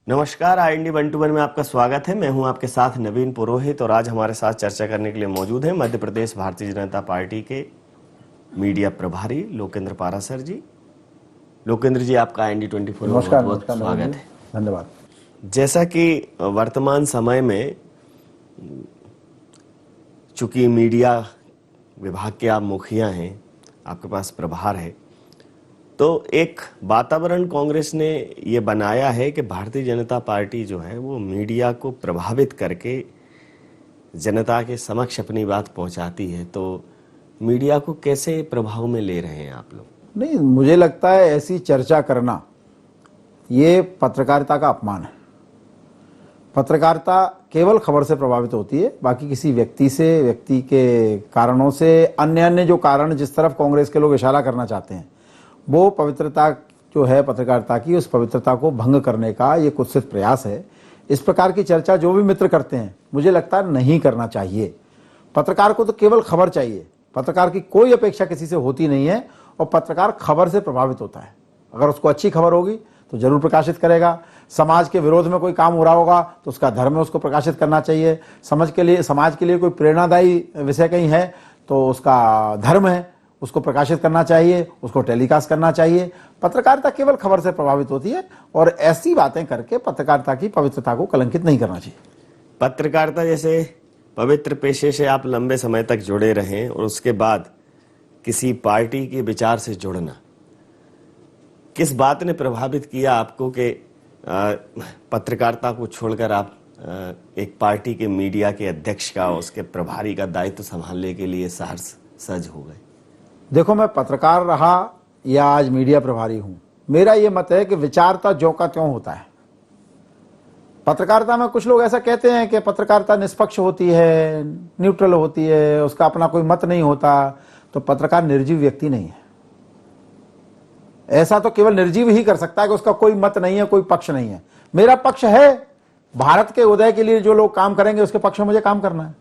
नमस्कार, IND 121 में आपका स्वागत है। मैं हूं आपके साथ नवीन पुरोहित और आज हमारे साथ चर्चा करने के लिए मौजूद हैं मध्य प्रदेश भारतीय जनता पार्टी के मीडिया प्रभारी लोकेंद्र पारासर जी। लोकेंद्र जी, आपका IND 24 में बहुत बहुत स्वागत है। धन्यवाद। जैसा कि वर्तमान समय में चूंकि मीडिया विभाग के आप मुखिया हैं, आपके पास प्रभार है, तो एक वातावरण कांग्रेस ने ये बनाया है कि भारतीय जनता पार्टी जो है वो मीडिया को प्रभावित करके जनता के समक्ष अपनी बात पहुंचाती है। तो मीडिया को कैसे प्रभाव में ले रहे हैं आप लोग? नहीं, मुझे लगता है ऐसी चर्चा करना ये पत्रकारिता का अपमान है। पत्रकारिता केवल खबर से प्रभावित होती है, बाकी किसी व्यक्ति से, व्यक्ति के कारणों से, अन्य जो कारण जिस तरफ कांग्रेस के लोग इशारा करना चाहते हैं, वो पवित्रता जो है पत्रकारिता की, उस पवित्रता को भंग करने का ये कुत्सित प्रयास है। इस प्रकार की चर्चा जो भी मित्र करते हैं, मुझे लगता है नहीं करना चाहिए। पत्रकार को तो केवल खबर चाहिए, पत्रकार की कोई अपेक्षा किसी से होती नहीं है और पत्रकार खबर से प्रभावित होता है। अगर उसको अच्छी खबर होगी तो जरूर प्रकाशित करेगा। समाज के विरोध में कोई काम हो रहा होगा तो उसका धर्म है, उसको प्रकाशित करना चाहिए। समाज के लिए कोई प्रेरणादायी विषय कहीं है तो उसका धर्म है, उसको प्रकाशित करना चाहिए, उसको टेलीकास्ट करना चाहिए। पत्रकारिता केवल खबर से प्रभावित होती है और ऐसी बातें करके पत्रकारिता की पवित्रता को कलंकित नहीं करना चाहिए। पत्रकारिता जैसे पवित्र पेशे से आप लंबे समय तक जुड़े रहें और उसके बाद किसी पार्टी के विचार से जुड़ना, किस बात ने प्रभावित किया आपको कि पत्रकारिता को छोड़कर आप एक पार्टी के मीडिया के अध्यक्ष का, उसके प्रभारी का दायित्व संभालने के लिए सहर्ष सज हो गए? देखो, मैं पत्रकार रहा या आज मीडिया प्रभारी हूं, मेरा यह मत है कि विचारता ज्यों का त्यों होता है। पत्रकारिता में कुछ लोग ऐसा कहते हैं कि पत्रकारिता निष्पक्ष होती है, न्यूट्रल होती है, उसका अपना कोई मत नहीं होता। तो पत्रकार निर्जीव व्यक्ति नहीं है। ऐसा तो केवल निर्जीव ही कर सकता है कि उसका कोई मत नहीं है, कोई पक्ष नहीं है। मेरा पक्ष है, भारत के उदय के लिए जो लोग काम करेंगे उसके पक्ष में मुझे काम करना है।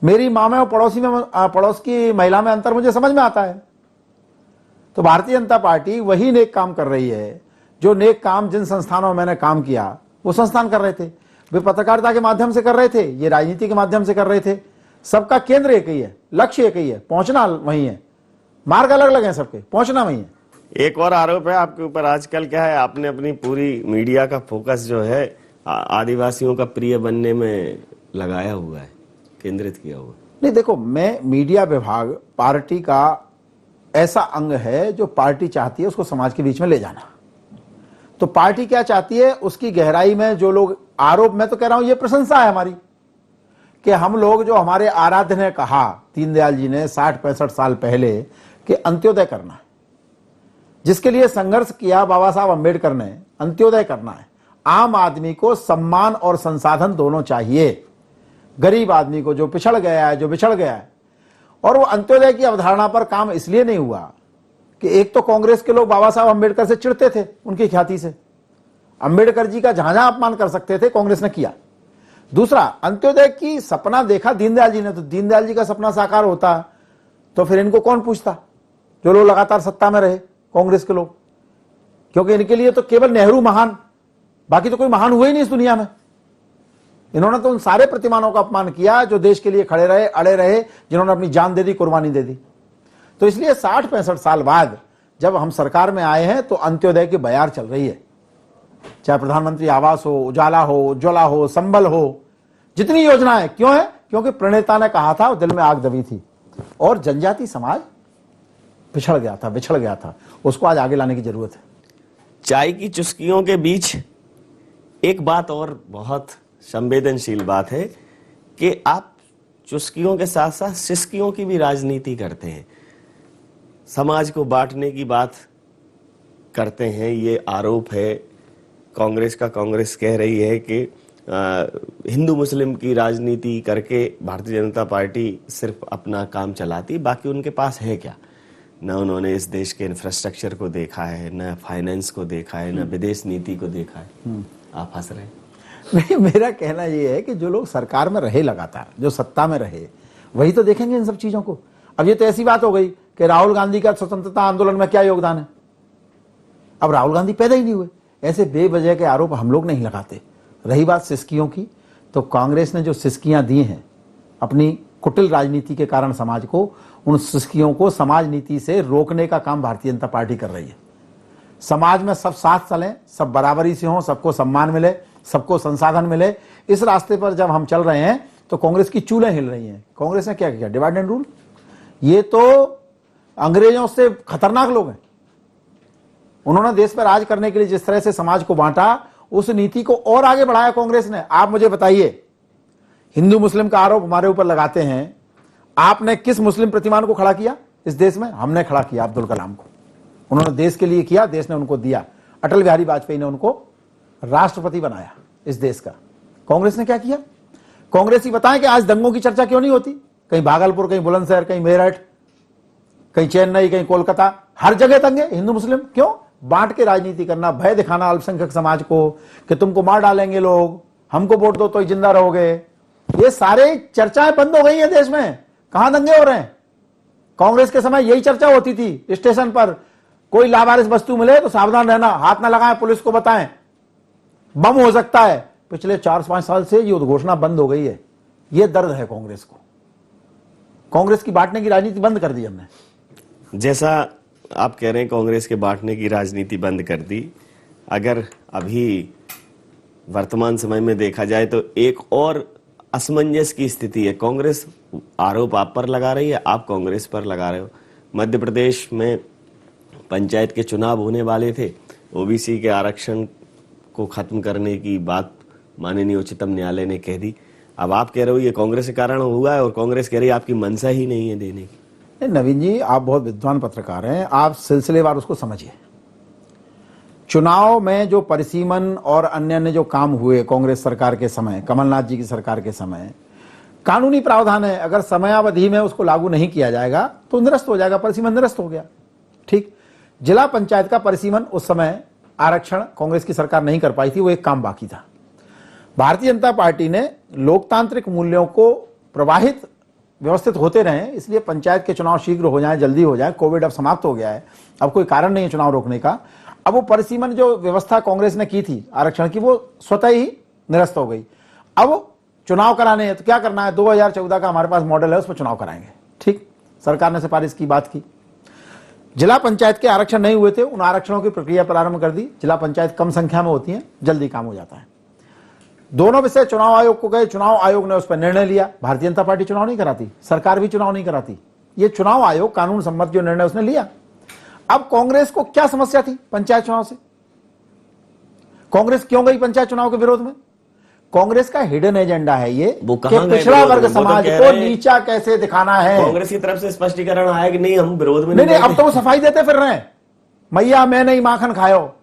मेरी माँ में और पड़ोस की महिला में अंतर मुझे समझ में आता है। तो भारतीय जनता पार्टी वही नेक काम कर रही है जो नेक काम जिन संस्थानों में मैंने काम किया वो संस्थान कर रहे थे। वे पत्रकारिता के माध्यम से कर रहे थे, ये राजनीति के माध्यम से कर रहे थे। सबका केंद्र एक ही है, लक्ष्य एक ही है, पहुंचना वही है। मार्ग अलग अलग है सबके, पहुंचना वही है। एक और आरोप है आपके ऊपर आजकल, क्या है, आपने अपनी पूरी मीडिया का फोकस जो है आदिवासियों का प्रिय बनने में लगाया हुआ है, केंद्रित किया हुआ। नहीं, देखो, मैं मीडिया विभाग पार्टी का ऐसा अंग है जो पार्टी चाहती है उसको समाज के बीच में ले जाना। तो पार्टी क्या चाहती है उसकी गहराई में जो लोग आरोप, मैं तो कह रहा हूं ये प्रशंसा है हमारी कि हम लोग, जो हमारे आराध्य ने कहा, दीनदयाल जी ने 60-65 साल पहले, कि अंत्योदय करना है, जिसके लिए संघर्ष किया बाबा साहब अम्बेडकर ने, अंत्योदय करना है। आम आदमी को सम्मान और संसाधन दोनों चाहिए। गरीब आदमी को, जो पिछड़ गया है, जो बिछड़ गया है। और वो अंत्योदय की अवधारणा पर काम इसलिए नहीं हुआ कि एक तो कांग्रेस के लोग बाबा साहब अम्बेडकर से चिढ़ते थे, उनकी ख्याति से। अम्बेडकर जी का जहां जहां अपमान कर सकते थे कांग्रेस ने किया। दूसरा, अंत्योदय की सपना देखा दीनदयाल जी ने, तो दीनदयाल जी का सपना साकार होता तो फिर इनको कौन पूछता, जो लोग लगातार सत्ता में रहे, कांग्रेस के लोग। क्योंकि इनके लिए तो केवल नेहरू महान, बाकी तो कोई महान हुए ही नहीं इस दुनिया में। इन्होंने तो उन सारे प्रतिमानों का अपमान किया जो देश के लिए खड़े रहे, अड़े रहे, जिन्होंने अपनी जान दे दी, कुर्बानी दे दी। तो इसलिए 60-65 साल बाद जब हम सरकार में आए हैं तो अंत्योदय की बयार चल रही है। चाहे प्रधानमंत्री आवास हो, उजाला हो, उज्ज्वला हो, संबल हो, जितनी योजनाएं। क्यों है? क्योंकि प्रणेता ने कहा था, दिल में आग दबी थी और जनजाति समाज पिछड़ गया था, बिछड़ गया था, उसको आज आगे लाने की जरूरत है। चाय की चुस्कियों के बीच एक बात और बहुत संवेदनशील बात है कि आप चुस्कियों के साथ साथ सिसकियों की भी राजनीति करते हैं, समाज को बांटने की बात करते हैं। ये आरोप है कांग्रेस का। कांग्रेस कह रही है कि हिंदू मुस्लिम की राजनीति करके भारतीय जनता पार्टी सिर्फ अपना काम चलाती, बाकी उनके पास है क्या? न उन्होंने इस देश के इंफ्रास्ट्रक्चर को देखा है, न फाइनेंस को देखा है, न विदेश नीति को देखा है। आप हंस रहे हैं। नहीं, मेरा कहना यह है कि जो लोग सरकार में रहे, लगातार जो सत्ता में रहे, वही तो देखेंगे इन सब चीजों को। अब ये तो ऐसी बात हो गई कि राहुल गांधी का स्वतंत्रता आंदोलन में क्या योगदान है। अब राहुल गांधी पैदा ही नहीं हुए, ऐसे बेवजह के आरोप हम लोग नहीं लगाते। रही बात सिसकियों की, तो कांग्रेस ने जो सिसकियां दी हैं अपनी कुटिल राजनीति के कारण समाज को, उन सिसकियों को समाज नीति से रोकने का काम भारतीय जनता पार्टी कर रही है। समाज में सब साथ चलें, सब बराबरी से हों, सबको सम्मान मिले, सबको संसाधन मिले, इस रास्ते पर जब हम चल रहे हैं तो कांग्रेस की चूलें हिल रही हैं। कांग्रेस ने क्या किया? Divide and rule. ये तो अंग्रेजों से खतरनाक लोग हैं। उन्होंने देश पर राज करने के लिए जिस तरह से समाज को बांटा, उस नीति को और आगे बढ़ाया कांग्रेस ने। आप मुझे बताइए, हिंदू मुस्लिम का आरोप हमारे ऊपर लगाते हैं, आपने किस मुस्लिम प्रतिमान को खड़ा किया इस देश में? हमने खड़ा किया अब्दुल कलाम को। उन्होंने देश के लिए किया, देश ने उनको दिया। अटल बिहारी वाजपेयी ने उनको राष्ट्रपति बनाया इस देश का। कांग्रेस ने क्या किया? कांग्रेस ही बताएं कि आज दंगों की चर्चा क्यों नहीं होती? कहीं भागलपुर, कहीं बुलंदशहर, कहीं मेरठ, कहीं चेन्नई, कहीं कोलकाता, हर जगह दंगे हिंदू मुस्लिम। क्यों? बांट के राजनीति करना, भय दिखाना अल्पसंख्यक समाज को कि तुमको मार डालेंगे लोग, हमको वोट दो तो ही जिंदा रहोगे। ये सारे चर्चाएं बंद हो गई है देश में। कहां दंगे हो रहे हैं? कांग्रेस के समय यही चर्चा होती थी। स्टेशन पर कोई लावारिस वस्तु मिले तो सावधान रहना, हाथ ना लगाएं, पुलिस को बताएं, बम हो सकता है। पिछले 4-5 साल से ये उद्घोषणा बंद हो गई है। ये दर्द है कांग्रेस को। कांग्रेस की बांटने की राजनीति बंद कर दी हमने। जैसा आप कह रहे हैं कांग्रेस के बांटने की राजनीति बंद कर दी, अगर अभी वर्तमान समय में देखा जाए तो एक और असमंजस की स्थिति है। कांग्रेस आरोप आप पर लगा रही है, आप कांग्रेस पर लगा रहे हो। मध्य प्रदेश में पंचायत के चुनाव होने वाले थे, ओबीसी के आरक्षण को खत्म करने की बात माननीय उच्चतम न्यायालय ने कह दी। अब आप कह रहे हो ये कांग्रेस के कारण हुआ है और कांग्रेस कह रही है आपकी मंशा ही नहीं है देने की। नहीं नवीन जी, आप बहुत विद्वान पत्रकार हैं, आप सिलसिलेवार उसको समझिए। चुनाव में जो परिसीमन और अन्य जो काम हुए कांग्रेस सरकार के समय, कमलनाथ जी की सरकार के समय, कानूनी प्रावधान है, अगर समयावधि में उसको लागू नहीं किया जाएगा तो निरस्त हो जाएगा। परिसीमन निरस्त हो गया। ठीक, जिला पंचायत का परिसीमन उस समय आरक्षण कांग्रेस की सरकार नहीं कर पाई थी, वो एक काम बाकी था। भारतीय जनता पार्टी ने लोकतांत्रिक मूल्यों को प्रवाहित व्यवस्थित होते रहे, इसलिए पंचायत के चुनाव शीघ्र हो जाए, जल्दी हो जाए। कोविड अब समाप्त हो गया है, अब कोई कारण नहीं है चुनाव रोकने का। अब वो परिसीमन जो व्यवस्था कांग्रेस ने की थी आरक्षण की, वो स्वतः ही निरस्त हो गई। अब चुनाव कराने हैं तो क्या करना है? 2014 का हमारे पास मॉडल है, उसमें चुनाव कराएंगे। ठीक, सरकार ने सिफारिश की, बात की। जिला पंचायत के आरक्षण नहीं हुए थे, उन आरक्षणों की प्रक्रिया प्रारंभ कर दी। जिला पंचायत कम संख्या में होती है, जल्दी काम हो जाता है। दोनों विषय चुनाव आयोग को गए, चुनाव आयोग ने उस पर निर्णय लिया। भारतीय जनता पार्टी चुनाव नहीं कराती, सरकार भी चुनाव नहीं कराती। ये चुनाव आयोग कानून सम्मत जो निर्णय उसने लिया। अब कांग्रेस को क्या समस्या थी पंचायत चुनाव से? कांग्रेस क्यों गई पंचायत चुनाव के विरोध में? कांग्रेस का हिडन एजेंडा है ये कि पिछड़ा वर्ग समाज को नीचा कैसे दिखाना है। कांग्रेस की तरफ से स्पष्टीकरण आया कि नहीं, हम विरोध में नहीं, अब तो वो सफाई देते फिर रहे हैं, मैया मैंने ही माखन खायो।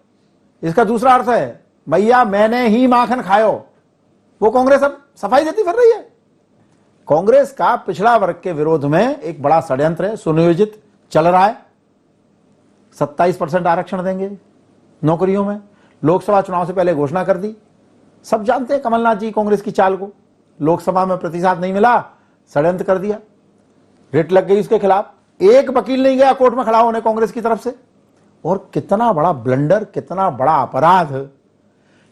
इसका दूसरा अर्थ है मैया मैंने ही माखन खायो। वो कांग्रेस अब सफाई देती फिर रही है। कांग्रेस का पिछड़ा वर्ग के विरोध में एक बड़ा षड्यंत्र है, सुनियोजित चल रहा है। 27% आरक्षण देंगे नौकरियों में, लोकसभा चुनाव से पहले घोषणा कर दी। सब जानते हैं कमलनाथ जी कांग्रेस की चाल को। लोकसभा में प्रतिशत नहीं मिला, षड्यंत्र कर दिया, रिट लग गई उसके खिलाफ। एक वकील नहीं गया कोर्ट में खड़ा होने कांग्रेस की तरफ से। और कितना बड़ा ब्लंडर, कितना बड़ा अपराध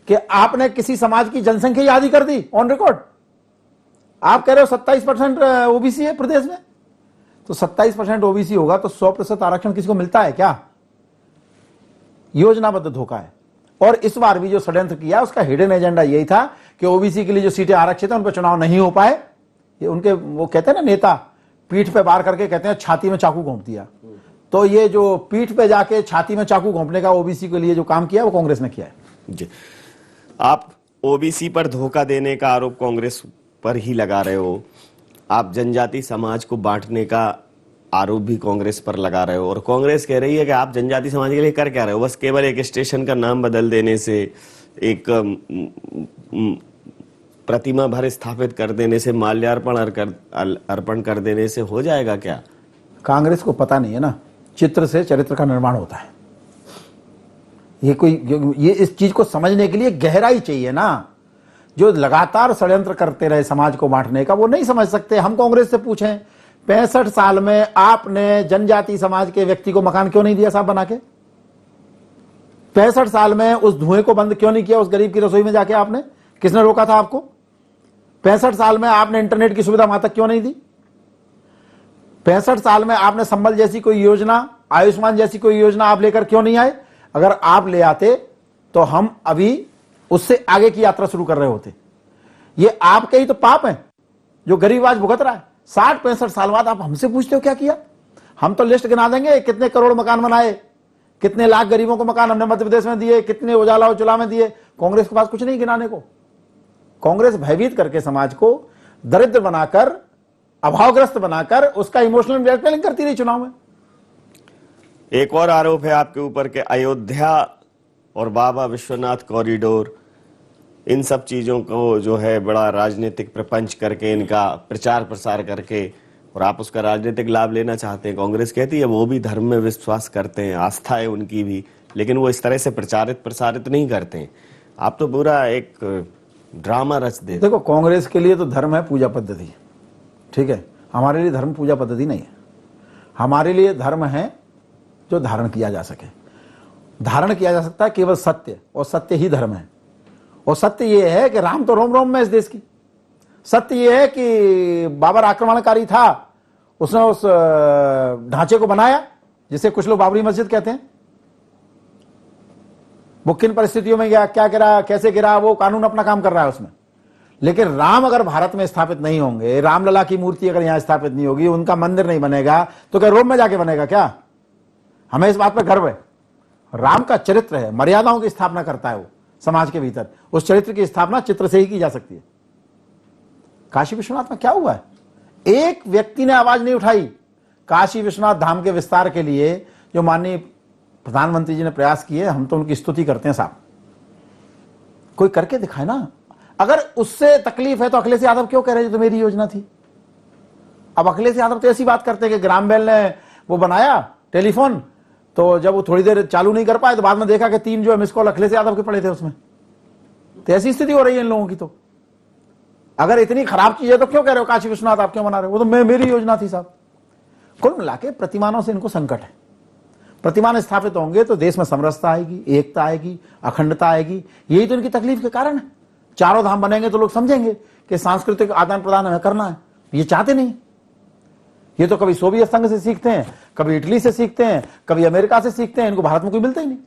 कि आपने किसी समाज की जनसंख्या आधी कर दी ऑन रिकॉर्ड। आप कह रहे हो 27% ओबीसी है प्रदेश में, तो 27% ओबीसी होगा तो 100% आरक्षण किसी को मिलता है क्या? योजनाबद्ध धोखा है। और इस बार भी जो षड्यंत्र किया उसका हिडन एजेंडा यही था कि ओबीसी के लिए जो सीटें आरक्षित है उन पर चुनाव नहीं हो पाए। ये उनके वो कहते हैं ना नेता, पीठ पे वार करके कहते हैं छाती में चाकू घोंप दिया। तो ये जो पीठ पे जाके छाती में चाकू घोंपने का ओबीसी के लिए जो काम किया वो कांग्रेस ने किया है। जी, आप ओबीसी पर धोखा देने का आरोप कांग्रेस पर ही लगा रहे हो, आप जनजाति समाज को बांटने का आरोप भी कांग्रेस पर लगा रहे हो, और कांग्रेस कह रही है कि आप जनजाति समाज के लिए कर क्या रहे हो? बस केवल एक स्टेशन का नाम बदल देने से, एक प्रतिमा भर स्थापित कर देने से, माल्यार्पण अर्पण कर देने से हो जाएगा क्या? कांग्रेस को पता नहीं है ना, चित्र से चरित्र का निर्माण होता है। ये इस चीज को समझने के लिए गहराई चाहिए ना। जो लगातार षड्यंत्र करते रहे समाज को बांटने का, वो नहीं समझ सकते। हम कांग्रेस से पूछें 65 साल में आपने जनजाति समाज के व्यक्ति को मकान क्यों नहीं दिया साहब बना के? 65 साल में उस धुएं को बंद क्यों नहीं किया उस गरीब की रसोई में जाके आपने? किसने रोका था आपको? 65 साल में आपने इंटरनेट की सुविधा वहां तक क्यों नहीं दी? 65 साल में आपने संबल जैसी कोई योजना, आयुष्मान जैसी कोई योजना आप लेकर क्यों नहीं आए? अगर आप ले आते तो हम अभी उससे आगे की यात्रा शुरू कर रहे होते। ये आपके ही तो पाप हैं जो गरीब आज भुगत रहा है। 60-65 साल बाद आप हमसे पूछते हो क्या किया? हम तो लिस्ट गिना देंगे, कितने करोड़ मकान बनाए, कितने लाख गरीबों को मकान हमने मध्य प्रदेश में दिए, कितने उजाला उजाला में दिए। कांग्रेस के पास कुछ नहीं गिनाने को। कांग्रेस भयभीत करके समाज को दरिद्र बनाकर, अभावग्रस्त बनाकर उसका इमोशनल ब्लैकमेलिंग करती रही चुनाव में। एक और आरोप है आपके ऊपर कि अयोध्या और बाबा विश्वनाथ कॉरिडोर, इन सब चीजों को जो है बड़ा राजनीतिक प्रपंच करके, इनका प्रचार प्रसार करके, और आप उसका राजनीतिक लाभ लेना चाहते हैं। कांग्रेस कहती है वो भी धर्म में विश्वास करते हैं, आस्था है उनकी भी, लेकिन वो इस तरह से प्रचारित प्रसारित नहीं करते हैं। आप तो पूरा एक ड्रामा रच देते। देखो, कांग्रेस के लिए तो धर्म है पूजा पद्धति, ठीक है। हमारे लिए धर्म पूजा पद्धति नहीं है। हमारे लिए धर्म है जो धारण किया जा सके। धारण किया जा सकता है केवल सत्य, और सत्य ही धर्म है। और सत्य ये है कि राम तो रोम रोम में इस देश की। सत्य ये है कि बाबर आक्रमणकारी था, उसने उस ढांचे को बनाया जिसे कुछ लोग बाबरी मस्जिद कहते हैं। वो किन परिस्थितियों में गया, क्या गिरा, कैसे गिरा, वो कानून अपना काम कर रहा है उसमें। लेकिन राम अगर भारत में स्थापित नहीं होंगे, रामलला की मूर्ति अगर यहां स्थापित नहीं होगी, उनका मंदिर नहीं बनेगा, तो क्या रोम में जाके बनेगा क्या? हमें इस बात पर गर्व है। राम का चरित्र है, मर्यादाओं की स्थापना करता है वो समाज के भीतर। उस चरित्र की स्थापना चित्र से ही की जा सकती है। काशी विश्वनाथ में क्या हुआ है? एक व्यक्ति ने आवाज नहीं उठाई। काशी विश्वनाथ धाम के विस्तार के लिए जो माननीय प्रधानमंत्री जी ने प्रयास किए, हम तो उनकी स्तुति करते हैं साहब। कोई करके दिखाए ना। अगर उससे तकलीफ है तो अखिलेश यादव क्यों कह रहे हैं तो मेरी योजना थी? अब अखिलेश यादव तो ऐसी बात करते हैं कि ग्राम बेल ने वो बनाया टेलीफोन, तो जब वो थोड़ी देर चालू नहीं कर पाए तो बाद में देखा कि 3 जो है मिस कॉल अखिलेश यादव के पड़े थे उसमें। तो ऐसी स्थिति हो रही है इन लोगों की। तो अगर इतनी खराब चीज है तो क्यों कह रहे हो काशी विश्वनाथ आप क्यों बना रहे हो? वो तो मेरी योजना थी साहब। कुल मिला के प्रतिमानों से इनको संकट है। प्रतिमान स्थापित होंगे तो देश में समरसता आएगी, एकता आएगी, अखंडता आएगी। यही तो इनकी तकलीफ के कारण है। चारों धाम बनेंगे तो लोग समझेंगे कि सांस्कृतिक आदान प्रदान हमें करना है। ये चाहते नहीं। ये तो कभी सोवियत संघ से सीखते हैं, कभी इटली से सीखते हैं, कभी अमेरिका से सीखते हैं। इनको भारत में कोई मिलता ही नहीं।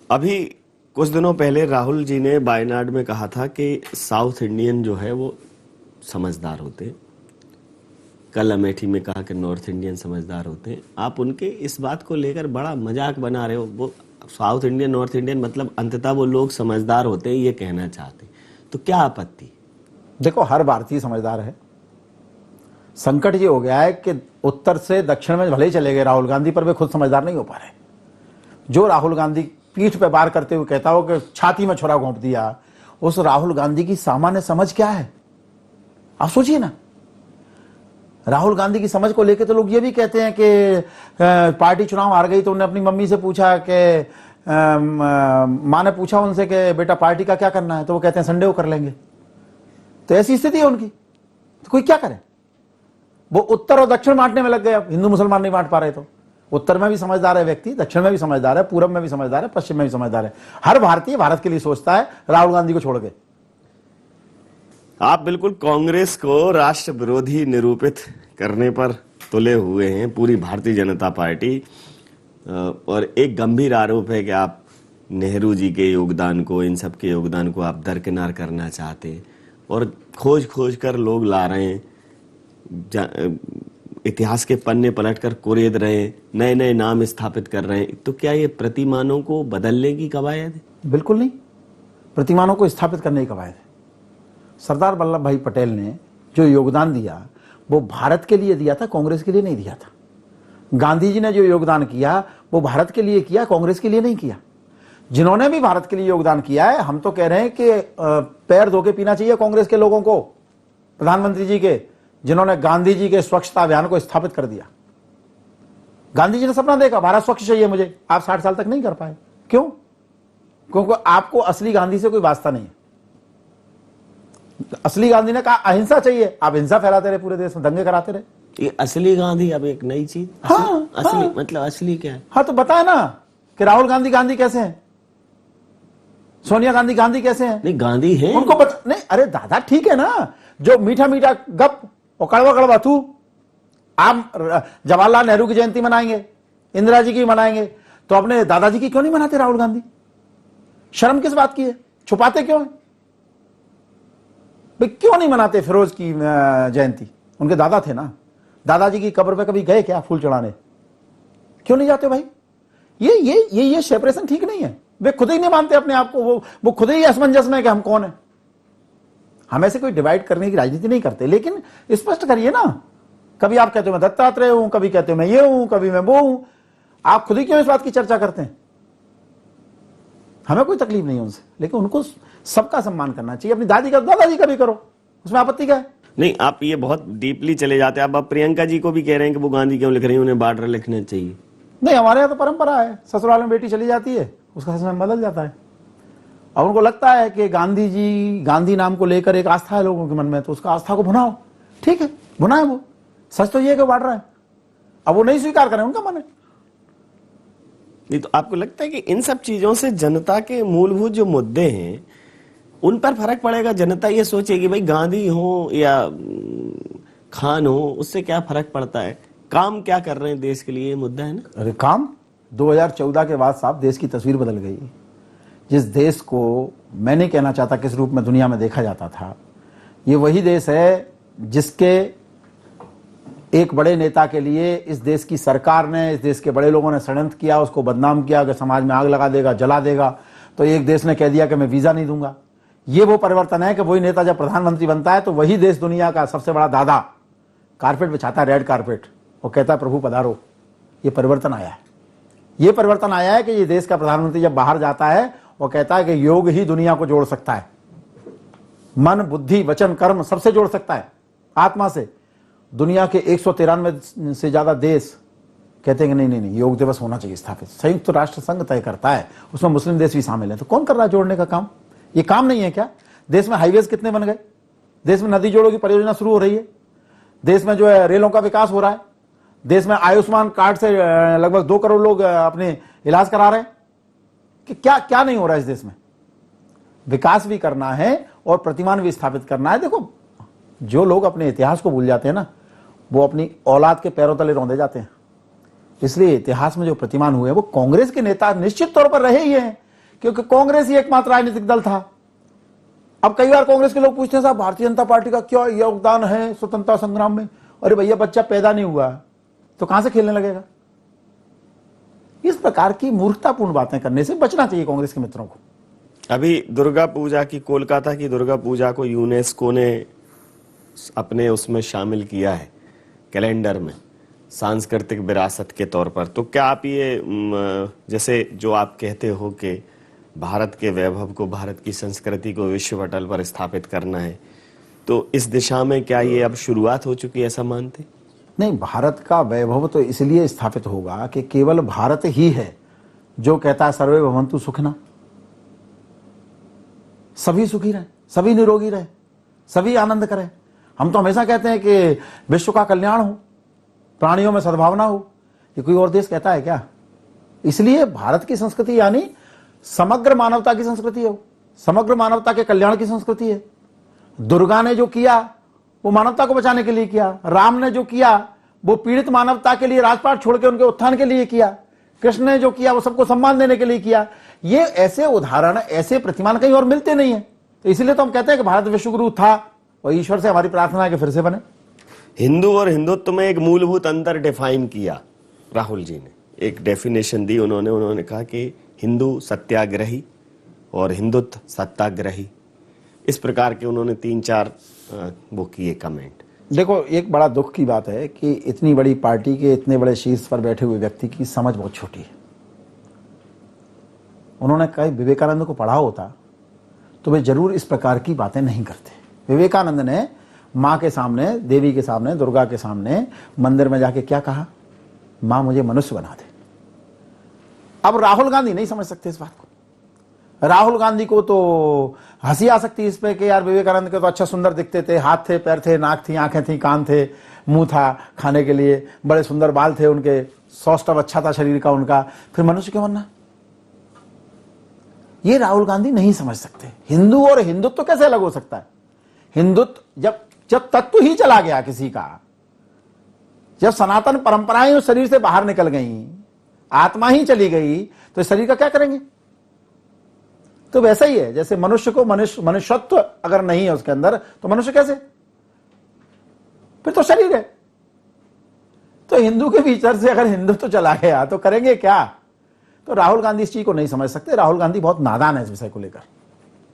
अभी कुछ दिनों पहले राहुल जी ने वायनाड में कहा था कि साउथ इंडियन जो है वो समझदार होते हैं। कल अमेठी में कहा कि नॉर्थ इंडियन समझदार होते हैं। आप उनके इस बात को लेकर बड़ा मजाक बना रहे हो। वो साउथ इंडियन, नॉर्थ इंडियन, मतलब अंततः वो लोग समझदार होते हैं ये कहना चाहते हैं। तो क्या आपत्ति? देखो, हर भारतीय समझदार है। संकट ये हो गया है कि उत्तर से दक्षिण में भले ही चले गए राहुल गांधी, पर वे खुद समझदार नहीं हो पा रहे। जो राहुल गांधी पीठ पे बार करते हुए कहता हो कि छाती में छुरा घोंप दिया, उस राहुल गांधी की सामान्य समझ क्या है? आप सोचिए ना। राहुल गांधी की समझ को लेकर तो लोग ये भी कहते हैं कि पार्टी चुनाव हार गई तो उन्होंने अपनी मम्मी से पूछा कि माँ ने पूछा उनसे कि बेटा पार्टी का क्या करना है, तो वो कहते हैं संडे को कर लेंगे। तो ऐसी स्थिति है उनकी। तो कोई क्या करे? वो उत्तर और दक्षिण बांटने में लग गए। अब हिंदू मुसलमान नहीं बांट पा रहे। तो उत्तर में भी समझदार है व्यक्ति, दक्षिण में भी समझदार है, पूरब में भी समझदार है, पश्चिम में भी समझदार है। हर भारतीय भारत के लिए सोचता है, राहुल गांधी को छोड़ के। आप बिल्कुल कांग्रेस को राष्ट्र विरोधी निरूपित करने पर तुले हुए हैं, पूरी भारतीय जनता पार्टी। और एक गंभीर आरोप है कि आप नेहरू जी के योगदान को, इन सब के योगदान को आप दरकिनार करना चाहते हैं और खोज खोज कर लोग ला रहे हैं, इतिहास के पन्ने पलटकर कुरेद रहे हैं, नए नए नाम स्थापित कर रहे हैं। तो क्या ये प्रतिमानों को बदलने की कवायद है? बिल्कुल नहीं। प्रतिमानों को स्थापित करने की कवायद है। सरदार वल्लभ भाई पटेल ने जो योगदान दिया वो भारत के लिए दिया था, कांग्रेस के लिए नहीं दिया था। गांधी जी ने जो योगदान किया वो भारत के लिए किया, कांग्रेस के लिए नहीं किया। जिन्होंने भी भारत के लिए योगदान किया है, हम तो कह रहे हैं कि पैर धो के पीना चाहिए कांग्रेस के लोगों को, प्रधानमंत्री जी के, जिन्होंने गांधी जी के स्वच्छता अभियान को स्थापित कर दिया। गांधी जी ने सपना देखा भारत स्वच्छ चाहिए मुझे, आप 60 साल तक नहीं कर पाए। क्यों? क्योंकि आपको असली गांधी से कोई वास्ता नहीं है। असली गांधी ने कहा अहिंसा चाहिए, आप हिंसा फैलाते रहे, पूरे देश में दंगे कराते रहे। ये असली गांधी अब एक नई चीज। हाँ, असली हाँ, मतलब असली क्या है? हाँ तो बताए ना कि राहुल गांधी गांधी कैसे हैं, सोनिया गांधी गांधी कैसे हैं? नहीं, गांधी है उनको नहीं, अरे दादा ठीक है ना, जो मीठा मीठा गप और कड़वा कड़वा तू। आप जवाहरलाल नेहरू की जयंती मनाएंगे, इंदिरा जी की मनाएंगे, तो अपने दादाजी की क्यों नहीं मनाते राहुल गांधी? शर्म किस बात की है? छुपाते क्यों है भाई? क्यों नहीं मनाते फिरोज की जयंती? उनके दादा थे ना, दादाजी की कब्र पे कभी गए क्या फूल चढ़ाने? क्यों नहीं जाते भाई? ये सेपरेशन ठीक नहीं है। वे खुद ही नहीं मानते अपने आप को, वो खुद ही असमंजस में कि हम कौन है। हम ऐसे कोई डिवाइड करने की राजनीति नहीं करते, लेकिन स्पष्ट करिए ना। कभी आप कहते हो मैं दत्तात्रेय हूं, कभी कहते हो मैं ये हूं, कभी मैं वो हूं। आप खुद ही क्यों इस बात की चर्चा करते हैं? हमें कोई तकलीफ नहीं है उनसे, लेकिन उनको सबका सम्मान करना चाहिए। अपनी दादाजी का भी करो, उसमें आपत्ति क्या है? नहीं, आप ये बहुत डीपली चले जाते हैं। आप प्रियंका जी को भी कह रहे हैं कि वो गांधी क्यों लिख रही हैं, उन्हें बॉर्डर लिखना चाहिए। नहीं, हमारे यहाँ तो परंपरा है, ससुराल में बेटी चली जाती है, उसका समय बदल जाता है। और उनको लगता है कि गांधी जी, गांधी नाम को लेकर एक आस्था है लोगों के मन में, तो उसका आस्था को भुनाओ। ठीक है, भुनाए वो। सच तो ये है कि बांट रहा है। अब वो नहीं स्वीकार करें, उनका मन है। नहीं, तो आपको लगता है कि इन सब चीजों से जनता के मूलभूत जो मुद्दे हैं उन पर फर्क पड़ेगा? जनता ये सोचेगी भाई गांधी हो या खान हो, उससे क्या फर्क पड़ता है? काम क्या कर रहे हैं देश के लिए, ये मुद्दा है ना। अरे काम 2014 के बाद साहब देश की तस्वीर बदल गई। जिस देश को मैं नहीं कहना चाहता किस रूप में दुनिया में देखा जाता था, ये वही देश है जिसके एक बड़े नेता के लिए इस देश की सरकार ने, इस देश के बड़े लोगों ने षड्यंत्र किया, उसको बदनाम किया कि समाज में आग लगा देगा, जला देगा। तो एक देश ने कह दिया कि मैं वीजा नहीं दूंगा। ये वो परिवर्तन है कि वही नेता जब प्रधानमंत्री बनता है तो वही देश दुनिया का सबसे बड़ा दादा कारपेट बिछाता है, रेड कारपेट, और कहता है प्रभु पधारो। ये परिवर्तन आया है। ये परिवर्तन आया है कि ये देश का प्रधानमंत्री जब बाहर जाता है वो कहता है कि योग ही दुनिया को जोड़ सकता है। मन, बुद्धि, वचन, कर्म सबसे जोड़ सकता है, आत्मा से। दुनिया के 193 से ज्यादा देश कहते हैं कि नहीं, योग दिवस होना चाहिए स्थापित। संयुक्त राष्ट्र संघ तय करता है, उसमें मुस्लिम देश भी शामिल है। तो कौन कर रहा है जोड़ने का काम? ये काम नहीं है क्या? देश में हाईवेज कितने बन गए, देश में नदी जोड़ों की परियोजना शुरू हो रही है, देश में जो है रेलों का विकास हो रहा है, देश में आयुष्मान कार्ड से लगभग 2 करोड़ लोग अपने इलाज करा रहे हैं। कि क्या नहीं हो रहा है इस देश में? विकास भी करना है और प्रतिमान भी स्थापित करना है। देखो, जो लोग अपने इतिहास को भूल जाते हैं ना, वो अपनी औलाद के पैरों तले रौंदे जाते हैं। इसलिए इतिहास में जो प्रतिमान हुए वो कांग्रेस के नेता निश्चित तौर पर रहे ही हैं, क्योंकि कांग्रेस ही एकमात्र राजनीतिक दल था। अब कई बार कांग्रेस के लोग पूछते हैं साहब भारतीय जनता पार्टी का क्या योगदान है स्वतंत्रता संग्राम में? अरे भैया, बच्चा पैदा नहीं हुआ तो कहां से खेलने लगेगा? इस प्रकार की मूर्खतापूर्ण बातें करने से बचना चाहिए कांग्रेस के मित्रों को। अभी दुर्गा पूजा की, कोलकाता की दुर्गा पूजा को यूनेस्को ने अपने उसमें शामिल किया है कैलेंडर में, सांस्कृतिक विरासत के तौर पर। तो क्या आप ये जैसे जो आप कहते हो कि भारत के वैभव को, भारत की संस्कृति को विश्व पटल पर स्थापित करना है, तो इस दिशा में क्या ये अब शुरुआत हो चुकी है, ऐसा मानते? नहीं, भारत का वैभव तो इसलिए स्थापित होगा कि केवल भारत ही है जो कहता है सर्वे भवन्तु सुखिनः, सभी सुखी रहे, सभी निरोगी रहे, सभी आनंद करें। हम तो हमेशा कहते हैं कि विश्व का कल्याण हो, प्राणियों में सद्भावना हो। ये कोई और देश कहता है क्या? इसलिए भारत की संस्कृति यानी समग्र मानवता की संस्कृति है, समग्र मानवता के कल्याण की संस्कृति है। दुर्गा ने जो किया वो मानवता को बचाने के लिए किया, राम ने जो किया वो पीड़ित मानवता के लिए राजपाट छोड़ के उनके उत्थान के लिए किया, कृष्ण ने जो किया वो सबको सम्मान देने के लिए किया। ये ऐसे उदाहरण, ऐसे प्रतिमान कहीं और मिलते नहीं है। तो इसलिए तो हम कहते हैं कि भारत विश्वगुरु था, और ईश्वर से हमारी प्रार्थना है कि फिर से बने। हिंदू और हिंदुत्व में एक मूलभूत अंतर डिफाइन किया राहुल जी ने, एक डेफिनेशन दी उन्होंने कहा कि हिंदू सत्याग्रही और हिंदुत्व सत्याग्रही। इस प्रकार के उन्होंने 3-4 वो किए कमेंट। देखो, एक बड़ा दुख की बात है कि इतनी बड़ी पार्टी के इतने बड़े शीर्ष पर बैठे हुए व्यक्ति की समझ बहुत छोटी है। उन्होंने कहीं विवेकानंद को पढ़ा होता तो वे जरूर इस प्रकार की बातें नहीं करते। विवेकानंद ने माँ के सामने, देवी के सामने, दुर्गा के सामने मंदिर में जाके क्या कहा? माँ मुझे मनुष्य बना दे। अब राहुल गांधी नहीं समझ सकते इस बात को। राहुल गांधी को तो हंसी आ सकती है इस पे कि यार विवेकानंद के तो अच्छा सुंदर दिखते थे, हाथ थे, पैर थे, नाक थी, आंखें थी, कान थे, मुंह था खाने के लिए, बड़े सुंदर बाल थे उनके, सौष्ठव अच्छा था शरीर का उनका, फिर मनुष्य क्यों बनना? ये राहुल गांधी नहीं समझ सकते। हिंदू और हिंदुत्व कैसे अलग हो सकता है? हिंदुत्व जब तत्व ही चला गया किसी का, जब सनातन परंपराएं उस शरीर से बाहर निकल गई, आत्मा ही चली गई, तो इस शरीर का क्या करेंगे? तो वैसा ही है, जैसे मनुष्य को मनुष्यत्व अगर नहीं है उसके अंदर, तो मनुष्य कैसे? फिर तो शरीर है। तो हिंदू के भीतर से अगर हिंदुत्व चला गया तो करेंगे क्या? तो राहुल गांधी इस चीज को नहीं समझ सकते। राहुल गांधी बहुत नादान है इस विषय को लेकर।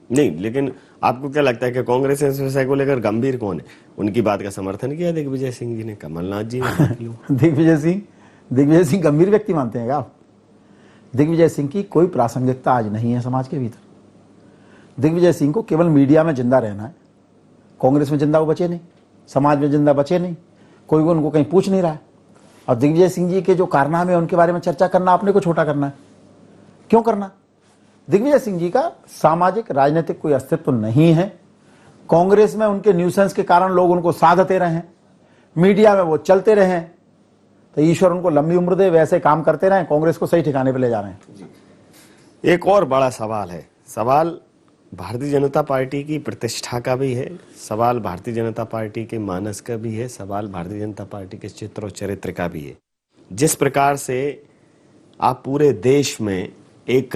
नहीं, लेकिन आपको क्या लगता है कि कांग्रेस इस विषय को लेकर गंभीर कौन है? उनकी बात का समर्थन किया दिग्विजय सिंह जी ने, कमलनाथ जी ने। दिग्विजय सिंह गंभीर व्यक्ति मानते हैं क्या आप? दिग्विजय सिंह की कोई प्रासंगिकता आज नहीं है समाज के भीतर। दिग्विजय सिंह को केवल मीडिया में जिंदा रहना है। कांग्रेस में जिंदा वो बचे नहीं, समाज में जिंदा बचे नहीं, कोई भी उनको कहीं पूछ नहीं रहा है। और दिग्विजय सिंह जी के जो कारनामे हैं उनके बारे में चर्चा करना अपने को छोटा करना है। क्यों करना? दिग्विजय सिंह जी का सामाजिक राजनीतिक कोई अस्तित्व नहीं है। कांग्रेस में उनके न्यूसेंस के कारण लोग उनको साधते रहे, मीडिया में वो चलते रहे, तो ईश्वर उनको लंबी उम्र दे, वैसे काम करते रहे, कांग्रेस को सही ठिकाने पे ले जा रहे हैं। एक और बड़ा सवाल है, सवाल भारतीय जनता पार्टी की प्रतिष्ठा का भी है, सवाल भारतीय जनता पार्टी के मानस का भी है, सवाल भारतीय जनता पार्टी के चित्र और चरित्र का भी है। जिस प्रकार से आप पूरे देश में एक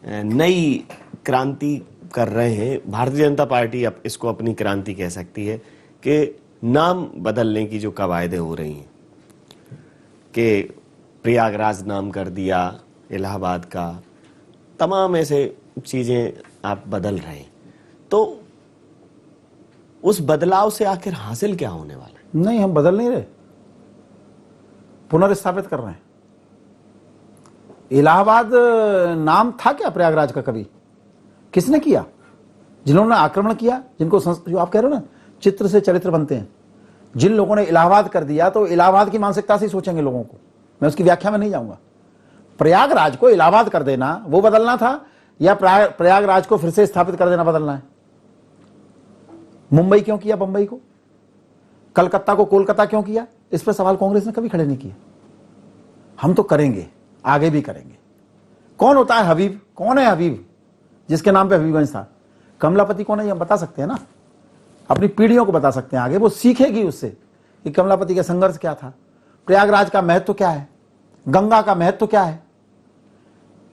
नई क्रांति कर रहे हैं, भारतीय जनता पार्टी अब इसको अपनी क्रांति कह सकती है कि नाम बदलने की जो कवायदें हो रही हैं, कि प्रयागराज नाम कर दिया इलाहाबाद का, तमाम ऐसे चीजें आप बदल रहे हैं, तो उस बदलाव से आखिर हासिल क्या होने वाला है? नहीं, हम बदल नहीं रहे, पुनर्स्थापित कर रहे हैं। इलाहाबाद नाम था क्या प्रयागराज का? कभी किसने किया? जिन्होंने आक्रमण किया, जिनको जो आप कह रहे हो ना चित्र से चरित्र बनते हैं, जिन लोगों ने इलाहाबाद कर दिया, तो इलाहाबाद की मानसिकता से ही सोचेंगे लोगों को। मैं उसकी व्याख्या में नहीं जाऊंगा। प्रयागराज को इलाहाबाद कर देना वो बदलना था, या प्रयागराज को फिर से स्थापित कर देना बदलना है? मुंबई क्यों किया बंबई को? कलकत्ता को कोलकाता क्यों किया? इस पर सवाल कांग्रेस ने कभी खड़े नहीं किए। हम तो करेंगे, आगे भी करेंगे। कौन होता है हबीब? कौन है हबीब जिसके नाम पे हबीबगंज था? कमलापति कौन है ये हम बता सकते हैं ना, अपनी पीढ़ियों को बता सकते हैं। आगे वो सीखेगी उससे कि कमलापति का संघर्ष क्या था, प्रयागराज का महत्व क्या है, गंगा का महत्व क्या है।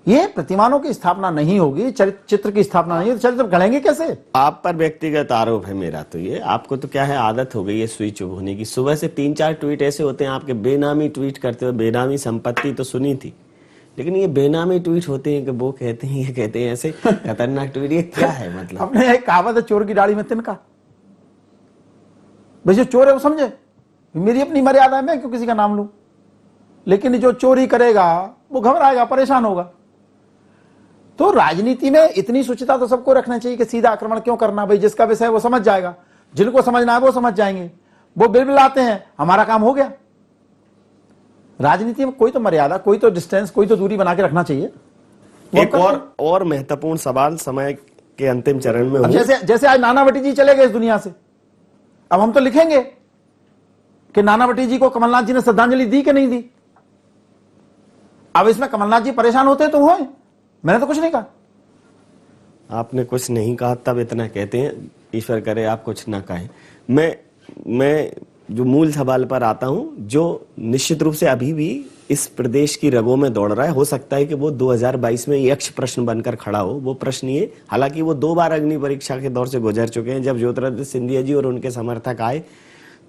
ये प्रतिमानों की स्थापना नहीं होगी, चित्र की स्थापना नहीं है, तो चरित्र गढ़ेंगे कैसे? आप पर व्यक्तिगत आरोप है मेरा, तो ये आपको तो क्या है, आदत हो गई है स्विच ऑफ होने की। सुबह से 3-4 ट्वीट ऐसे होते हैं आपके, बेनामी ट्वीट करते हो। बेनामी संपत्ति तो सुनी थी, लेकिन ये बेनामी ट्वीट होते हैं कि वो कहते हैं, ये कहते हैं, ऐसे खतरनाक ट्वीट। ये क्या है मतलब? अपने एक कहावत है, चोर की दाढ़ी में तिनका। भाई जो चोर है वो समझे, मेरी अपनी मर्यादा है, मैं क्यों किसी का नाम लूं। लेकिन जो चोरी करेगा वो घबराएगा, परेशान होगा। तो राजनीति में इतनी शुचिता तो सबको रखना चाहिए कि सीधा आक्रमण क्यों करना। भाई जिसका विषय वो समझ जाएगा, जिनको समझना है वो समझ जाएंगे, वो बिलबिलाते हैं, हमारा काम हो गया। राजनीति में कोई तो मर्यादा, कोई तो डिस्टेंस, कोई तो दूरी बना के रखना चाहिए। एक और महत्वपूर्ण सवाल समय के अंतिम चरण में, जैसे आज नानावटी जी चले गए इस दुनिया से, अब हम तो लिखेंगे कि नानावटी जी को कमलनाथ जी ने श्रद्धांजलि दी कि नहीं दी। अब इसमें कमलनाथ जी परेशान होते तो होए, मैंने तो कुछ नहीं कहा। आपने कुछ नहीं कहा, तब इतना कहते हैं। ईश्वर करे आप कुछ ना कहें। मैं जो मूल सवाल पर आता हूं, जो निश्चित रूप से अभी भी इस प्रदेश की रगों में दौड़ रहा है। हो सकता है कि वो 2022 में यक्ष प्रश्न बनकर खड़ा हो। वो प्रश्न ये, हालांकि वो 2 बार अग्नि परीक्षा के दौर से गुजर चुके हैं। जब ज्योतिरादित्य सिंधिया जी और उनके समर्थक आए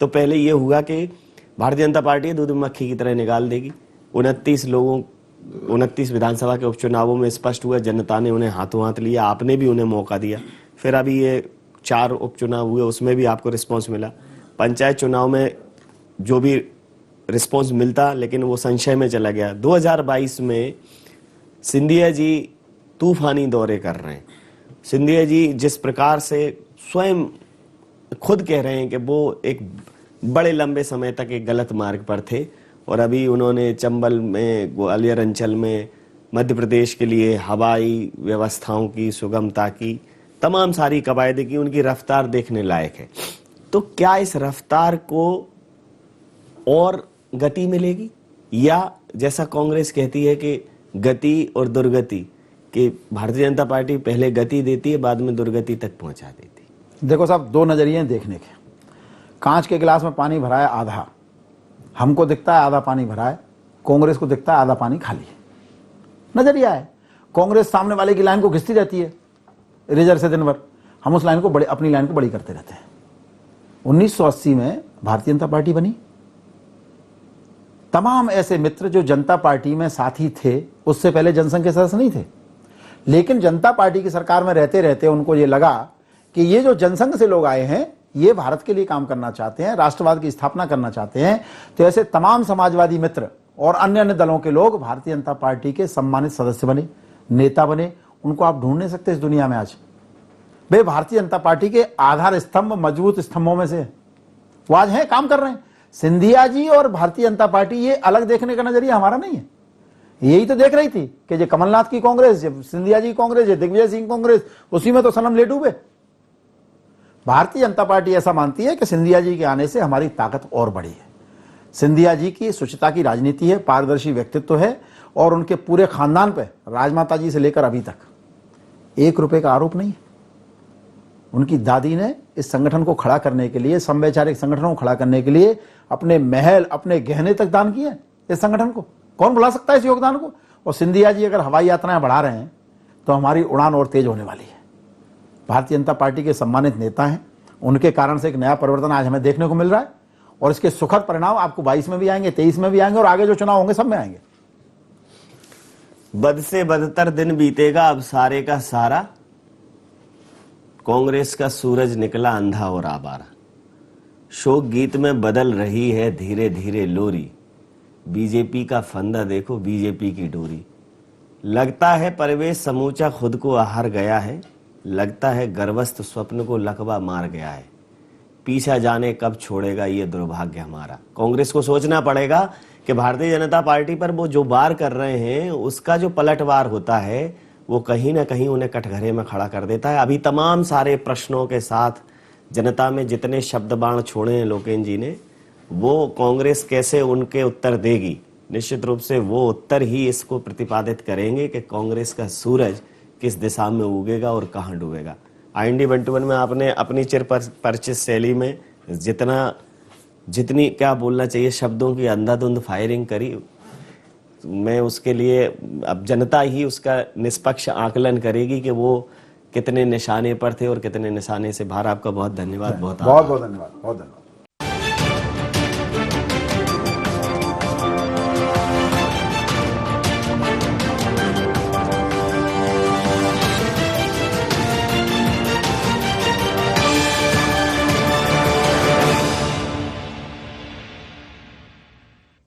तो पहले ये हुआ कि भारतीय जनता पार्टी दूध में मक्खी की तरह निकाल देगी। 29 विधानसभा के उपचुनावों में स्पष्ट हुआ, जनता ने उन्हें हाथों हाथ लिया, आपने भी उन्हें मौका दिया। फिर अभी ये 4 उपचुनाव हुए, उसमें भी आपको रिस्पॉन्स मिला। पंचायत चुनाव में जो भी रिस्पॉन्स मिलता, लेकिन वो संशय में चला गया। 2022 में सिंधिया जी तूफानी दौरे कर रहे हैं। सिंधिया जी जिस प्रकार से स्वयं खुद कह रहे हैं कि वो एक बड़े लंबे समय तक एक गलत मार्ग पर थे, और अभी उन्होंने चंबल में, ग्वालियर अंचल में, मध्य प्रदेश के लिए हवाई व्यवस्थाओं की सुगमता की तमाम सारी कवायदें की। उनकी रफ्तार देखने लायक है। तो क्या इस रफ्तार को और गति मिलेगी, या जैसा कांग्रेस कहती है कि गति और दुर्गति कि भारतीय जनता पार्टी पहले गति देती है, बाद में दुर्गति तक पहुंचा देती है? देखो साहब, दो नजरिए देखने के। कांच के गिलास में पानी भरा है आधा, हमको दिखता है आधा पानी भरा है, कांग्रेस को दिखता है आधा पानी खाली है। नजरिया है। कांग्रेस सामने वाले की लाइन को घिसती रहती है रिजर्व से दिन भर, हम उस लाइन को अपनी लाइन को बड़ी करते रहते हैं। 1980 में भारतीय जनता पार्टी बनी, तमाम ऐसे मित्र जो जनता पार्टी में साथी थे, उससे पहले जनसंघ के सदस्य नहीं थे, लेकिन जनता पार्टी की सरकार में रहते रहते उनको ये लगा कि ये जो जनसंघ से लोग आए हैं ये भारत के लिए काम करना चाहते हैं, राष्ट्रवाद की स्थापना करना चाहते हैं। तो ऐसे तमाम समाजवादी मित्र और अन्य अन्य दलों के लोग भारतीय जनता पार्टी के सम्मानित सदस्य बने, नेता बने। उनको आप ढूंढ नहीं सकते इस दुनिया में आज। वे भारतीय जनता पार्टी के आधार स्तंभ, मजबूत स्तंभों में से वो आज हैं, काम कर रहे हैं। सिंधिया जी और भारतीय जनता पार्टी ये अलग देखने का नजरिया हमारा नहीं है। यही तो देख रही थी कि ये कमलनाथ की कांग्रेस, ये सिंधिया जी कांग्रेस, ये दिग्विजय सिंह कांग्रेस, उसी में तो सनम ले डूबे। भारतीय जनता पार्टी ऐसा मानती है कि सिंधिया जी के आने से हमारी ताकत और बढ़ी है। सिंधिया जी की शुचिता की राजनीति है, पारदर्शी व्यक्तित्व है, और उनके पूरे खानदान पे, राजमाता जी से लेकर अभी तक, 1 रुपए का आरोप नहीं है। उनकी दादी ने इस संगठन को खड़ा करने के लिए, समवैचारिक संगठनों को खड़ा करने के लिए अपने महल, अपने गहने तक दान किए इस संगठन को। कौन भुला सकता है इस योगदान को? और सिंधिया जी अगर हवाई यात्राएं बढ़ा रहे हैं तो हमारी उड़ान और तेज होने वाली है। भारतीय जनता पार्टी के सम्मानित नेता हैं, उनके कारण से एक नया परिवर्तन आज हमें देखने को मिल रहा है, और इसके सुखद परिणाम आपको 22 में भी आएंगे, 23 में भी आएंगे, और आगे जो चुनाव होंगे सब में आएंगे। बद से बदतर दिन बीतेगा अब सारे का सारा, कांग्रेस का सूरज निकला अंधा और आवारा। शोक गीत में बदल रही है धीरे धीरे लोरी, बीजेपी का फंदा देखो बीजेपी की डोरी। लगता है परवेश समूचा खुद को हार गया है, लगता है गर्वस्त स्वप्न को लकवा मार गया है। पीछा जाने कब छोड़ेगा ये दुर्भाग्य हमारा। कांग्रेस को सोचना पड़ेगा कि भारतीय जनता पार्टी पर वो जो वार कर रहे हैं उसका जो पलटवार होता है वो कहीं ना कहीं उन्हें कटघरे में खड़ा कर देता है। अभी तमाम सारे प्रश्नों के साथ जनता में जितने शब्द बाण छोड़े हैं लोकेन जी ने, वो कांग्रेस कैसे उनके उत्तर देगी, निश्चित रूप से वो उत्तर ही इसको प्रतिपादित करेंगे कि कांग्रेस का सूरज किस दिशा में उगेगा और कहां डूबेगा। IND 121 में आपने अपनी चिर परिचित शैली में जितनी क्या बोलना चाहिए शब्दों की अंधाधुंध फायरिंग करी। मैं उसके लिए अब जनता ही उसका निष्पक्ष आकलन करेगी कि वो कितने निशाने पर थे और कितने निशाने से बाहर। आपका बहुत धन्यवाद। बहुत धन्यवाद।